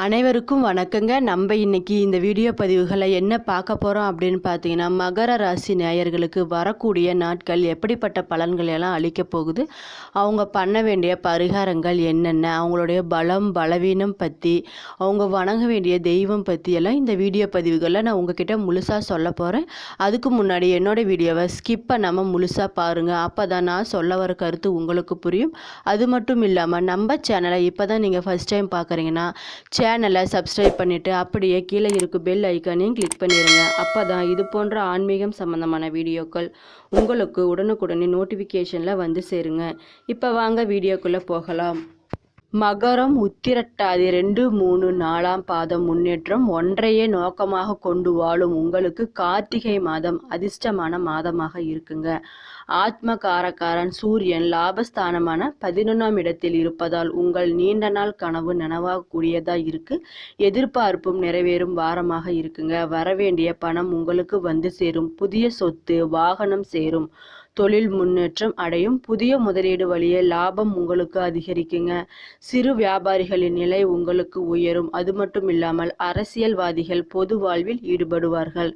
அனைவருக்கும் வணக்கங்க. நம்ம இன்னைக்கு இந்த வீடியோ பதிவுகளை என்ன பார்க்க போகிறோம் அப்படின்னு பார்த்தீங்கன்னா, மகர ராசி நேயர்களுக்கு வரக்கூடிய நாட்கள் எப்படிப்பட்ட பலன்கள் எல்லாம் அளிக்க போகுது, அவங்க பண்ண வேண்டிய பரிகாரங்கள் என்னென்ன, அவங்களுடைய பலம் பலவீனம் பற்றி, அவங்க வணங்க வேண்டிய தெய்வம் பற்றி எல்லாம் இந்த வீடியோ பதிவுகளில் நான் உங்ககிட்ட முழுசாக சொல்ல போகிறேன். அதுக்கு முன்னாடி என்னோடய வீடியோவை ஸ்கிப் பண்ணாமல் முழுசாக பாருங்கள். அப்போ தான் நான் சொல்ல வர கருத்து உங்களுக்கு புரியும். அது மட்டும் இல்லாமல் நம்ம சேனலை இப்போ தான் நீங்கள் ஃபஸ்ட் டைம் பார்க்குறீங்கன்னா சேனலை சப்ஸ்கிரைப் பண்ணிவிட்டு அப்படியே கீழே இருக்க பெல் ஐக்கானையும் கிளிக் பண்ணிடுங்க. அப்போ தான் இது போன்ற ஆன்மீகம் சம்மந்தமான வீடியோக்கள் உங்களுக்கு உடனுக்குடனே நோட்டிஃபிகேஷனில் வந்து சேருங்க. இப்போ வாங்க வீடியோக்குள்ளே போகலாம். மகரம் உத்திரட்டாதி 2, 3, 4ஆம் பாதம் முன்னேற்றம் ஒன்றையே நோக்கமாக கொண்டு வாழும் உங்களுக்கு கார்த்திகை மாதம் அதிர்ஷ்டமான மாதமாக இருக்குங்க. ஆத்மகாரக்காரன் சூரியன் லாபஸ்தானமான 11ஆம் இடத்தில் இருப்பதால் உங்கள் நீண்ட நாள் கனவு நனவாகக்கூடியதாக இருக்கு. எதிர்பார்ப்பும் நிறைவேறும் வாரமாக இருக்குங்க. வரவேண்டிய பணம் உங்களுக்கு வந்து சேரும். புதிய சொத்து வாகனம் சேரும். தொழில் முன்னேற்றம் அடையும். புதிய முதலீடு வழியே லாபம் உங்களுக்கு அதிகரிக்குங்க. சிறு வியாபாரிகளின் நிலை உங்களுக்கு உயரும். அது மட்டும் இல்லாமல் அரசியல்வாதிகள் பொது வாழ்வில் ஈடுபடுவார்கள்.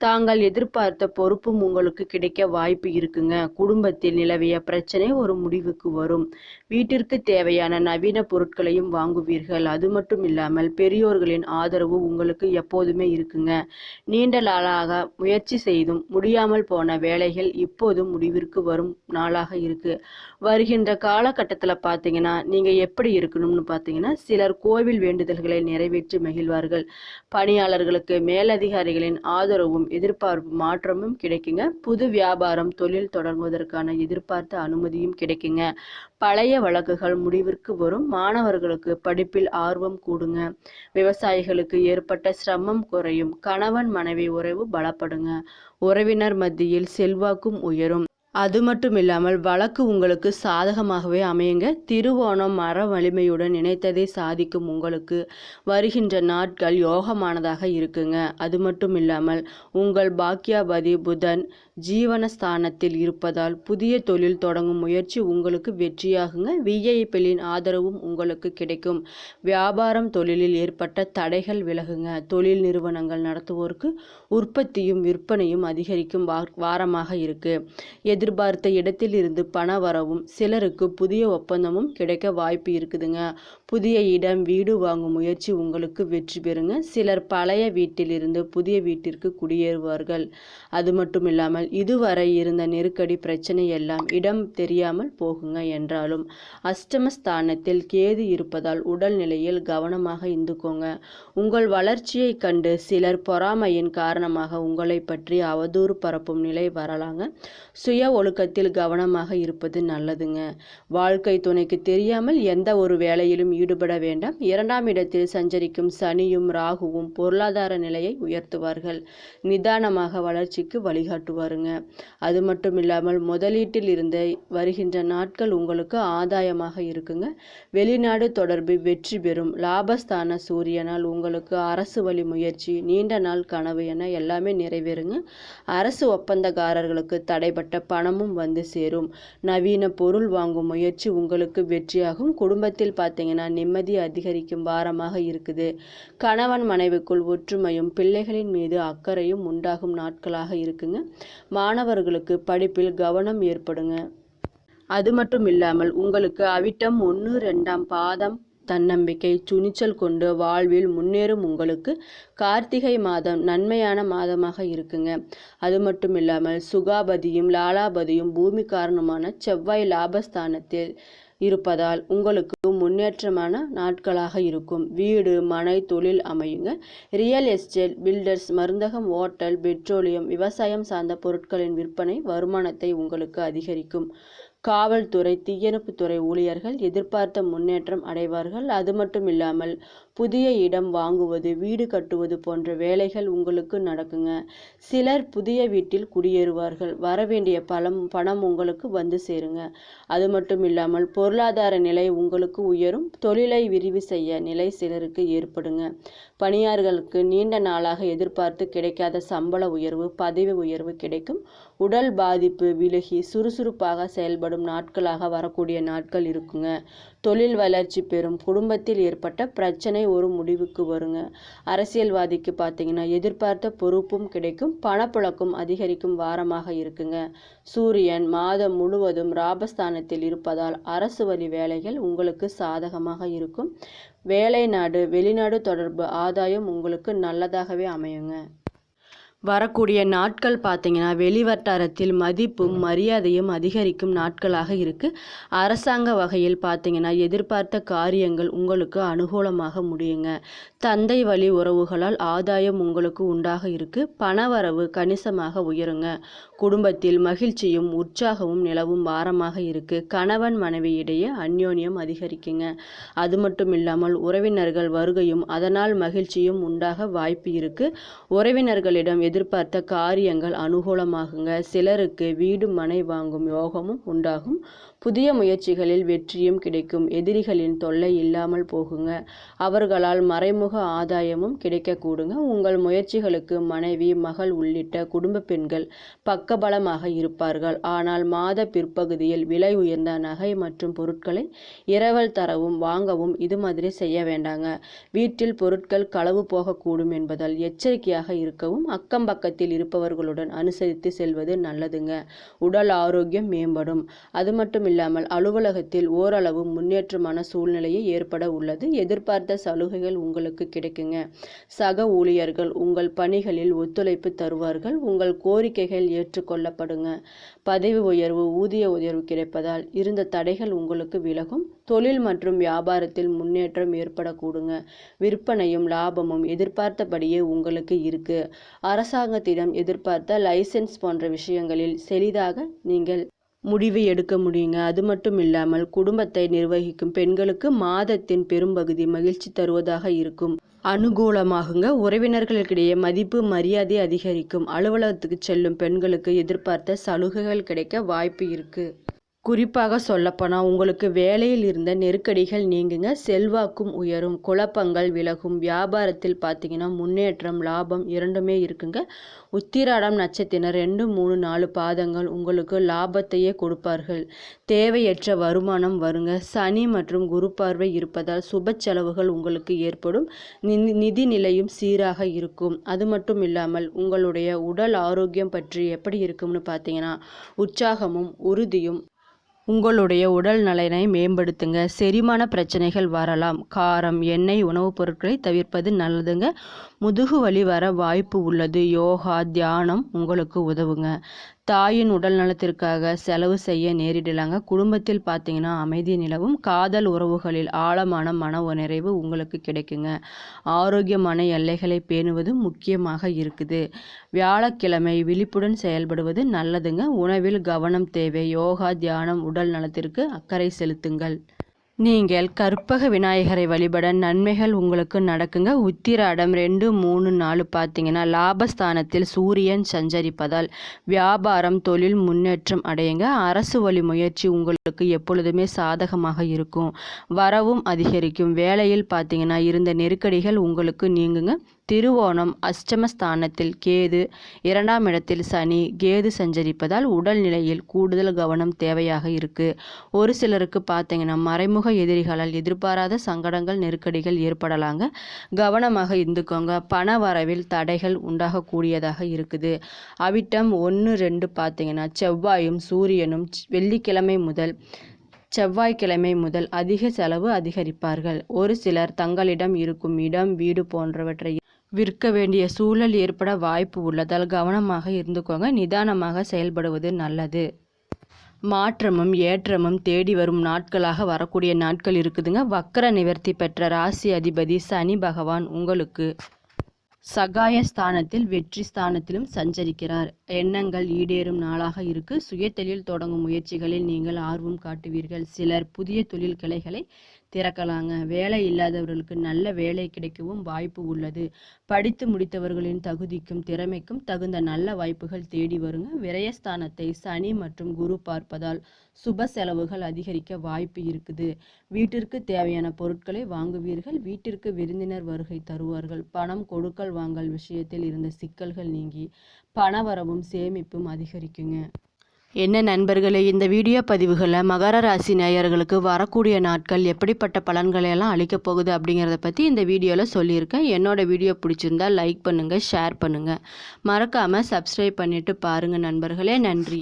தாங்கள் எதிர்பார்த்த பொறுப்பும் உங்களுக்கு கிடைக்க வாய்ப்பு இருக்குங்க. குடும்பத்தில் நிலவிய பிரச்சனை ஒரு முடிவுக்கு வரும். வீட்டிற்கு தேவையான நவீன பொருட்களையும் வாங்குவீர்கள். அது மட்டும் இல்லாமல் பெரியோர்களின் ஆதரவு உங்களுக்கு எப்போதுமே இருக்குங்க. நீண்ட நாளாக முயற்சி செய்தும் முடியாமல் போன வேலைகள் இப்போது முடிவிற்கு வரும் நாளாக இருக்கு. வருகின்ற காலகட்டத்தில் பார்த்தீங்கன்னா நீங்கள் எப்படி இருக்கணும்னு பார்த்தீங்கன்னா, சிலர் கோவில் வேண்டுதல்களை நிறைவேற்றி மகிழ்வார்கள். பணியாளர்களுக்கு மேலதிகாரிகளின் ஆதரவும் எதிர்பார்ப்பு மாற்றமும் கிடைக்குங்க. புது வியாபாரம் தொழில் தொடங்குவதற்கான எதிர்பார்த்த அனுமதியும் கிடைக்குங்க. பழைய வழக்குகள் முடிவிற்கு வரும். மாணவர்களுக்கு படிப்பில் ஆர்வம் கூடுங்க. விவசாயிகளுக்கு ஏற்பட்ட சிரமம் குறையும். கணவன் மனைவி உறவு பலப்படுங்க. உறவினர் மத்தியில் செல்வாக்கும் உயரும். அது மட்டும் இல்லாமல் வழக்கு உங்களுக்கு சாதகமாகவே அமையுங்க. திருவோணம் மர வலிமையுடன் நினைத்ததை சாதிக்கும் உங்களுக்கு வருகின்ற நாட்கள் யோகமானதாக இருக்குங்க. அது மட்டும் இல்லாமல் உங்கள் பாக்கியாபதி புதன் ஜீவனஸ்தானத்தில் இருப்பதால் புதிய தொழில் தொடங்கும் முயற்சி உங்களுக்கு வெற்றியாகுங்க. விஐபிகளின் ஆதரவும் உங்களுக்கு கிடைக்கும். வியாபாரம் தொழிலில் ஏற்பட்ட தடைகள் விலகுங்க. தொழில் நிறுவனங்கள் நடத்துவோருக்கு உற்பத்தியும் விற்பனையும் அதிகரிக்கும் வாரமாக இருக்கு. எதிர்பார்த்த இடத்தில் இருந்து பண வரவும் சிலருக்கு புதிய ஒப்பந்தமும் கிடைக்க வாய்ப்பு இருக்குதுங்க. புதிய இடம் வீடு வாங்கும் முயற்சி உங்களுக்கு வெற்றி பெறுங்க. சிலர் பழைய வீட்டில் இருந்து புதிய வீட்டிற்கு குடியேறுவார்கள். அது மட்டும் இல்லாமல் இதுவரை இருந்த நெருக்கடி பிரச்சனை எல்லாம் இடம் தெரியாமல் போகுங்க. என்றாலும் அஷ்டமஸ்தானத்தில் கேது இருப்பதால் உடல் நிலையில் கவனமாக இருந்துக்கோங்க. உங்கள் வளர்ச்சியை கண்டு சிலர் பொறாமையின் காரணமாக உங்களை பற்றி அவதூறு பரப்பும் நிலை வரலாங்க. சுய ஒழுக்கத்தில் கவனமாக இருப்பது நல்லதுங்க. வாழ்க்கை துணைக்கு தெரியாமல் எந்த ஒரு வேலையிலும் ஈடுபட வேண்டாம். 2ஆம் இடத்தில் சஞ்சரிக்கும் சனியும் ராகுவும் பொருளாதார நிலையை உயர்த்துவார்கள். நிதானமாக வளர்ச்சிக்கு வழிகாட்டுவாருங்க. அது மட்டும் இல்லாமல் முதலீட்டில் இருந்து வருகின்ற நாட்கள் உங்களுக்கு ஆதாயமாக இருக்குங்க. வெளிநாடு தொடர்பு வெற்றி பெறும். லாபஸ்தான சூரியனால் உங்களுக்கு அரசு வழி முயற்சி நீண்ட நாள் கனவு என எல்லாமே நிறைவேறுங்க. அரசு ஒப்பந்தக்காரர்களுக்கு தடைப்பட்ட பணமும் வந்து சேரும். நவீன பொருள் வாங்கும் முயற்சி உங்களுக்கு வெற்றியாகும். குடும்பத்தில் பார்த்தீங்கன்னா நிம்மதி அதிகரிக்கும் வாரமாக இருக்குது. கணவன் மனைவிக்குள் ஒற்றுமையும் பிள்ளைகளின் மீது அக்கறையும் உண்டாகும் நாட்களாக இருக்குங்க. மாணவர்களுக்கு படிப்பில் கவனம் ஏற்படுங்க. அது மட்டும் இல்லாமல் உங்களுக்கு அவிட்டம் 1, 2ஆம் பாதம் தன்னம்பிக்கை துணிச்சல் கொண்டு வாழ்வில் முன்னேறும் உங்களுக்கு கார்த்திகை மாதம் நன்மையான மாதமாக இருக்குங்க. அது மட்டும் இல்லாமல் சுகாபதியும் லாலாபதியும் பூமி காரணமான செவ்வாய் லாபஸ்தானத்தில் இருப்பதால் உங்களுக்கு முன்னேற்றமான நாட்களாக இருக்கும். வீடு மனை தொழில் அமையுங்க. ரியல் எஸ்டேட் பில்டர்ஸ் மருந்தகம் ஓட்டல் பெட்ரோலியம் விவசாயம் சார்ந்த பொருட்களின் விற்பனை வருமானத்தை உங்களுக்கு அதிகரிக்கும். காவல்துறை தீயணைப்புத்துறை ஊழியர்கள் எதிர்பார்த்த முன்னேற்றம் அடைவார்கள். அது மட்டும் இல்லாமல் புதிய இடம் வாங்குவது வீடு கட்டுவது போன்ற வேலைகள் உங்களுக்கு நடக்குங்க. சிலர் புதிய வீட்டில் குடியேறுவார்கள். வரவேண்டிய பணம் உங்களுக்கு வந்து சேருங்க. அது மட்டும் இல்லாமல் பொருளாதார நிலை உங்களுக்கு உயரும். தொழிலை விரிவு செய்ய நிலை சிலருக்கு ஏற்படுங்க. பணியாளர்களுக்கு நீண்ட நாளாக எதிர்பார்த்து கிடைக்காத சம்பள உயர்வு பதவி உயர்வு கிடைக்கும். உடல் பாதிப்பு விலகி சுறுசுறுப்பாக செயல்படும் நாட்களாக வரக்கூடிய நாட்கள் இருக்குங்க. தொழில் வளர்ச்சி பெறும். குடும்பத்தில் ஏற்பட்ட பிரச்சனை ஒரு முடிவுக்கு வருங்க. அரசியல்வாதிக்கு பார்த்தீங்கன்னா எதிர்பார்த்த பொறுப்பும் கிடைக்கும். பணப்புழக்கம் அதிகரிக்கும் வாரமாக இருக்குங்க. சூரியன் மாதம் முழுவதும் லாபஸ்தானத்தில் இருப்பதால் அரசு வழி வேலைகள் உங்களுக்கு சாதகமாக இருக்கும். வேலை நாடு வெளிநாடு தொடர்பு ஆதாயம் உங்களுக்கு நல்லதாகவே அமையுங்க. வரக்கூடிய நாட்கள் பார்த்தீங்கன்னா வெளிவட்டாரத்தில் மதிப்பும் மரியாதையும் அதிகரிக்கும் நாட்களாக இருக்குது. அரசாங்க வகையில் பார்த்தீங்கன்னா எதிர்பார்த்த காரியங்கள் உங்களுக்கு அனுகூலமாக முடியுங்க. தந்தை வழி உறவுகளால் ஆதாயம் உங்களுக்கு உண்டாக இருக்குது. பணவரவு கணிசமாக உயருங்க. குடும்பத்தில் மகிழ்ச்சியும் உற்சாகமும் நிலவும் வாரமாக இருக்குது. கணவன் மனைவி இடையே அந்யோன்யம் அதிகரிக்குங்க. அது மட்டும் இல்லாமல் உறவினர்கள் வருகையும் அதனால் மகிழ்ச்சியும் உண்டாக வாய்ப்பு இருக்குது. உறவினர்களிடம் எதிர்பார்த்த காரியங்கள் அனுகூலமாகுங்க. சிலருக்கு வீடு மனை வாங்கும் யோகமும் உண்டாகும். புதிய முயற்சிகளில் வெற்றியும் கிடைக்கும். எதிரிகளின் தொல்லை இல்லாமல் போகுங்க. அவர்களால் மறைமுக ஆதாயமும் கிடைக்கக்கூடுங்க. உங்கள் முயற்சிகளுக்கு மனைவி மகள் உள்ளிட்ட குடும்ப பெண்கள் பக்கபலமாக இருப்பார்கள். ஆனால் மாத பிற்பகுதியில் விலை உயர்ந்த நகை மற்றும் பொருட்களை இரவல் தரவும் வாங்கவும் இது மாதிரி செய்ய வேண்டாங்க. வீட்டில் பொருட்கள் களவு போகக்கூடும் என்பதால் எச்சரிக்கையாக இருக்கவும் அக்கம் பக்கத்தில் இருப்பவர்களுடன் அனுசரித்து செல்வது நல்லதுங்க. உடல் ஆரோக்கியம் மேம்படும். அது மட்டும் இல்லாமல் அலுவலகத்தில் ஓரளவு முன்னேற்றமான சூழ்நிலையை ஏற்பட உள்ளது. எதிர்பார்த்த சலுகைகள் உங்களுக்கு கிடைக்குங்க. சக ஊழியர்கள் உங்கள் பணிகளில் ஒத்துழைப்பு தருவார்கள். உங்கள் கோரிக்கைகள் ஏற்றுக்கொள்ளப்படுங்க. பதவி உயர்வு ஊதிய உயர்வு கிடைப்பதால் இருந்த தடைகள் உங்களுக்கு விலகும். தொழில் மற்றும் வியாபாரத்தில் முன்னேற்றம் ஏற்படக்கூடுங்க. விற்பனையும் லாபமும் எதிர்பார்த்தபடியே உங்களுக்கு இருக்கு. அரசாங்கத்திடம் எதிர்பார்த்த லைசென்ஸ் போன்ற விஷயங்களில் செளிதாக நீங்கள் முடிவு எடுக்க முடியுங்க. அது மட்டும் இல்லாமல் குடும்பத்தை நிர்வகிக்கும் பெண்களுக்கு மாதத்தின் பெரும்பகுதி மகிழ்ச்சி தருவதாக இருக்கும். அனுகூலமாகுங்க. உறவினர்களுக்கிடையே மதிப்பு மரியாதை அதிகரிக்கும். அலுவலகத்துக்கு செல்லும் பெண்களுக்கு எதிர்பார்த்த சலுகைகள் கிடைக்க வாய்ப்பு இருக்கு. குறிப்பாக சொல்லப்போனால் உங்களுக்கு வேலையில் இருந்த நெருக்கடிகள் நீங்குங்க. செல்வாக்கும் உயரும். குழப்பங்கள் விலகும். வியாபாரத்தில் பார்த்தீங்கன்னா முன்னேற்றம் லாபம் இரண்டுமே இருக்குங்க. உத்திராடம் நட்சத்திரம் 2, 3, 4 பாதங்கள் உங்களுக்கு லாபத்தையே கொடுப்பார்கள். தேவையற்ற வருமானம் வருங்க. சனி மற்றும் குரு பார்வை இருப்பதால் சுப செலவுகள் உங்களுக்கு ஏற்படும். நிதி நிலையும் சீராக இருக்கும். அது மட்டும் இல்லாமல் உங்களுடைய உடல் ஆரோக்கியம் பற்றி எப்படி இருக்கும்னு பார்த்தீங்கன்னா உற்சாகமும் உறுதியும் உங்களுடைய உடல் நலனை மேம்படுத்துங்க. செரிமான பிரச்சனைகள் வரலாம். காரம் எண்ணெய் உணவுப் பொருட்களை தவிர்ப்பது நல்லதுங்க. முதுகு வலி வர வாய்ப்பு உள்ளது. யோகா தியானம் உங்களுக்கு உதவுங்க. தாயின் உடல் நலத்திற்காக செலவு செய்ய நேரிடலாங்க. குடும்பத்தில் பார்த்தீங்கன்னா அமைதி நிலவும். காதல் உறவுகளில் ஆழமான மன நிறைவு உங்களுக்கு கிடைக்குங்க. ஆரோக்கியமான எல்லைகளை பேணுவது முக்கியமாக இருக்குது. வியாழக்கிழமை விழிப்புடன் செயல்படுவது நல்லதுங்க. உணவில் கவனம் தேவை. யோகா தியானம் உடல் நலத்திற்கு அக்கறை செலுத்துங்கள். நீங்கள் கற்பக விநாயகரை வழிபட நன்மைகள் உங்களுக்கு நடக்குங்க. உத்திராடம் 2, 3, 4 பார்த்தீங்கன்னா லாபஸ்தானத்தில் சூரியன் சஞ்சரிப்பதால் வியாபாரம் தொழில் முன்னேற்றம் அடையுங்க. அரசு வழி முயற்சி உங்களுக்கு எப்பொழுதுமே சாதகமாக இருக்கும். வரவும் அதிகரிக்கும். வேலையில் பார்த்தீங்கன்னா இருந்த நெருக்கடிகள் உங்களுக்கு நீங்குங்க. திருவோணம் அஷ்டமஸ்தானத்தில் கேது, 2ஆம் இடத்தில் சனி கேது சஞ்சரிப்பதால் உடல்நிலையில் கூடுதல் கவனம் தேவையாக இருக்கு. ஒரு சிலருக்கு பார்த்தீங்கன்னா மறைமுக எதிரிகளால் எதிர்பாராத சங்கடங்கள் நெருக்கடிகள் ஏற்படலாங்க. கவனமாக இருந்துக்கோங்க. பண வரவில் தடைகள் உண்டாகக்கூடியதாக இருக்குது. அவிட்டம் 1, 2 பார்த்தீங்கன்னா செவ்வாயும் சூரியனும் செவ்வாய்க்கிழமை முதல் அதிக செலவு அதிகரிப்பார்கள். ஒரு சிலர் தங்களிடம் இருக்கும் இடம் வீடு போன்றவற்றை விற்க வேண்டிய சூழல் ஏற்பட வாய்ப்பு உள்ளதால் கவனமாக இருந்துக்கோங்க. நிதானமாக செயல்படுவது நல்லது. மாற்றமும் ஏற்றமும் தேடி வரும் நாட்களாக வரக்கூடிய நாட்கள் இருக்குதுங்க. வக்கர நிவர்த்தி பெற்ற ராசி அதிபதி சனி பகவான் உங்களுக்கு சகாய ஸ்தானத்தில் வெற்றி ஸ்தானத்திலும் சஞ்சரிக்கிறார். எண்ணங்கள் ஈடேறும் நாளாக இருக்கு. சுய தொழில் தொடங்கும் முயற்சிகளில் நீங்கள் ஆர்வம் காட்டுவீர்கள். சிலர் புதிய தொழில் கிளைகளை திறக்கலாங்க. வேலை இல்லாதவர்களுக்கு நல்ல வேலை கிடைக்கவும் வாய்ப்பு உள்ளது. படித்து முடித்தவர்களின் தகுதிக்கும் திறமைக்கும் தகுந்த நல்ல வாய்ப்புகள் தேடி வருங்க. விரயஸ்தானத்தை சனி மற்றும் குரு பார்ப்பதால் சுப செலவுகள் அதிகரிக்க வாய்ப்பு இருக்குது. வீட்டிற்கு தேவையான பொருட்களை வாங்குவீர்கள். வீட்டிற்கு விருந்தினர் வருகை தருவார்கள். பணம் கொடுக்கல் வாங்கல் விஷயத்தில் இருந்த சிக்கல்கள் நீங்கி பணவரவும் சேமிப்பும் அதிகரிக்குங்க. என்ன நண்பர்களே, இந்த வீடியோ பதிவுகளில் மகர ராசி நேயர்களுக்கு வரக்கூடிய நாட்கள் எப்படிப்பட்ட பலன்களை எல்லாம் அளிக்கப் போகுது அப்படிங்கிறத பற்றி இந்த வீடியோவில் சொல்லியிருக்கேன். என்னோடய வீடியோ பிடிச்சிருந்தா லைக் பண்ணுங்கள், ஷேர் பண்ணுங்கள். மறக்காமல் சப்ஸ்கிரைப் பண்ணிவிட்டு பாருங்கள் நண்பர்களே. நன்றி.